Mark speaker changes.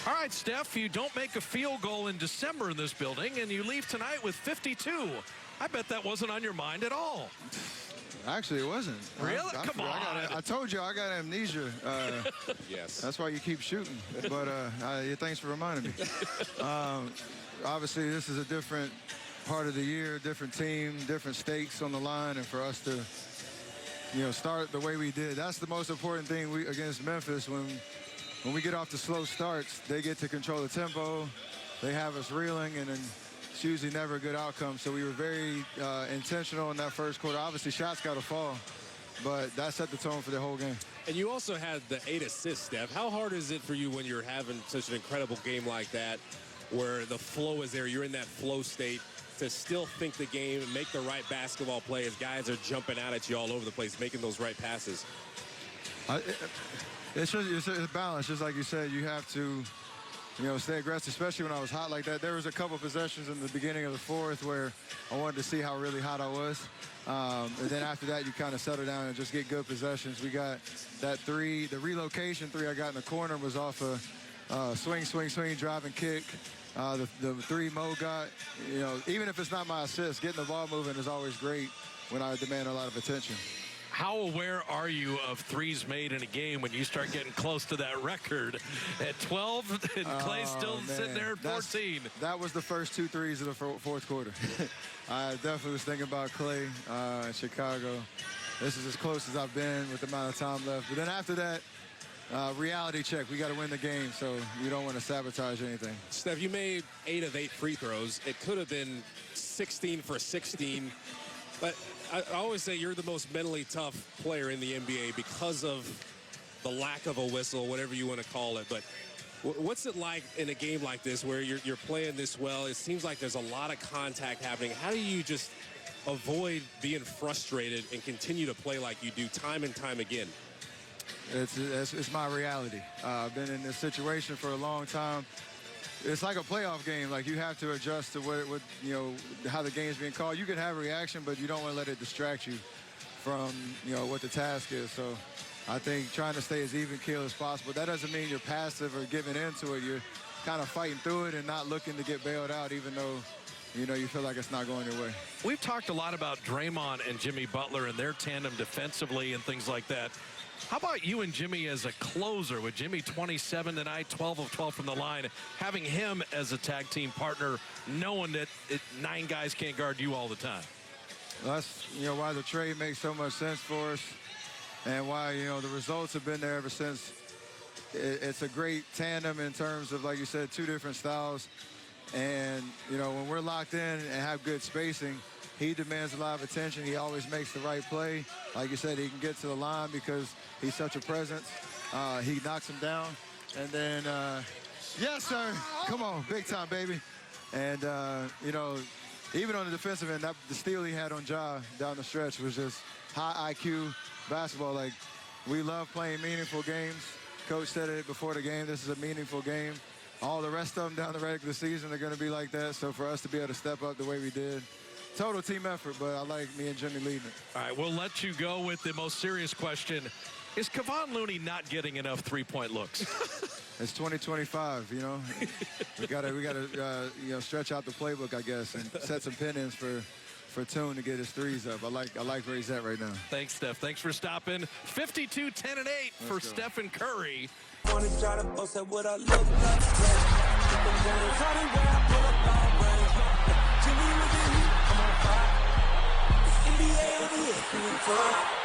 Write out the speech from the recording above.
Speaker 1: All right, Steph, you don't make a field goal in December in this building, and you leave tonight with 52. I bet that wasn't on your mind at all.
Speaker 2: Actually, it wasn't.
Speaker 1: Really? Come on.
Speaker 2: I told you I got amnesia.
Speaker 3: Yes.
Speaker 2: That's why you keep shooting. But yeah, thanks for reminding me. Obviously, this is a different part of the year, different team, different stakes on the line, and for us to, start the way we did. That's the most important thing against Memphis. When we get off the slow starts, they get to control the tempo. They have us reeling, and then it's usually never a good outcome. So we were very intentional in that first quarter. Obviously, shots got to fall, but that set the tone for the whole game.
Speaker 3: And you also had the 8 assists, Steph. How hard is it for you when you're having such an incredible game like that, where the flow is there, you're in that flow state, to still think the game and make the right basketball play as guys are jumping out at you all over the place, making those right passes?
Speaker 2: It's a balance, just like you said. You have to, stay aggressive, especially when I was hot like that. There was a couple possessions in the beginning of the fourth where I wanted to see how really hot I was. And then after that, you kind of settle down and just get good possessions. We got that three, the relocation three I got in the corner was off a swing, drive and kick. The three Mo got, even if it's not my assist, getting the ball moving is always great when I demand a lot of attention.
Speaker 1: How aware are you of threes made in a game when you start getting close to that record at 12 and Klay's still sitting there at 14?
Speaker 2: That was the first 2 threes of the fourth quarter. I definitely was thinking about Klay in Chicago. This is as close as I've been with the amount of time left. But then after that, reality check. We got to win the game, so you don't want to sabotage anything.
Speaker 3: Steph, you made 8 of 8 free throws. It could have been 16 for 16. But I always say you're the most mentally tough player in the NBA because of the lack of a whistle, whatever you want to call it. But what's it like in a game like this where you're playing this well? It seems like there's a lot of contact happening. How do you just avoid being frustrated and continue to play like you do time and time again?
Speaker 2: It's my reality. I've been in this situation for a long time. It's like a playoff game. Like, you have to adjust to what how the game's being called. You can have a reaction, but you don't want to let it distract you from, what the task is. So I think trying to stay as even keel as possible. That doesn't mean you're passive or giving into it. You're kind of fighting through it and not looking to get bailed out, even though, you feel like it's not going your way.
Speaker 1: We've talked a lot about Draymond and Jimmy Butler and their tandem defensively and things like that. How about you and Jimmy as a closer, with Jimmy 27 tonight, 12 of 12 from the line, having him as a tag team partner, knowing that 9 guys can't guard you all the time?
Speaker 2: That's, why the trade makes so much sense for us and why, the results have been there ever since. It's a great tandem in terms of, like you said, 2 different styles. And, when we're locked in and have good spacing, he demands a lot of attention. He always makes the right play. Like you said, he can get to the line because he's such a presence. He knocks him down. And then, yes, sir. Come on, big time, baby. And, even on the defensive end, the steal he had on Ja down the stretch was just high IQ basketball. Like, we love playing meaningful games. Coach said it before the game. This is a meaningful game. All the rest of them down the regular season are going to be like that. So for us to be able to step up the way we did, total team effort, but I like me and Jimmy leading it.
Speaker 1: All right, we'll let you go with the most serious question. Is Kevon Looney not getting enough three-point looks?
Speaker 2: It's 2025, We gotta stretch out the playbook, I guess, and set some pin-ins for Tune to get his threes up. I like where he's at right now.
Speaker 1: Thanks, Steph. Thanks for stopping. 52, 10, and 8 for Stephen Curry.
Speaker 4: Wanna try to post at what I look like. Jimmy with the heat, I'm on fire. It's NBA over here.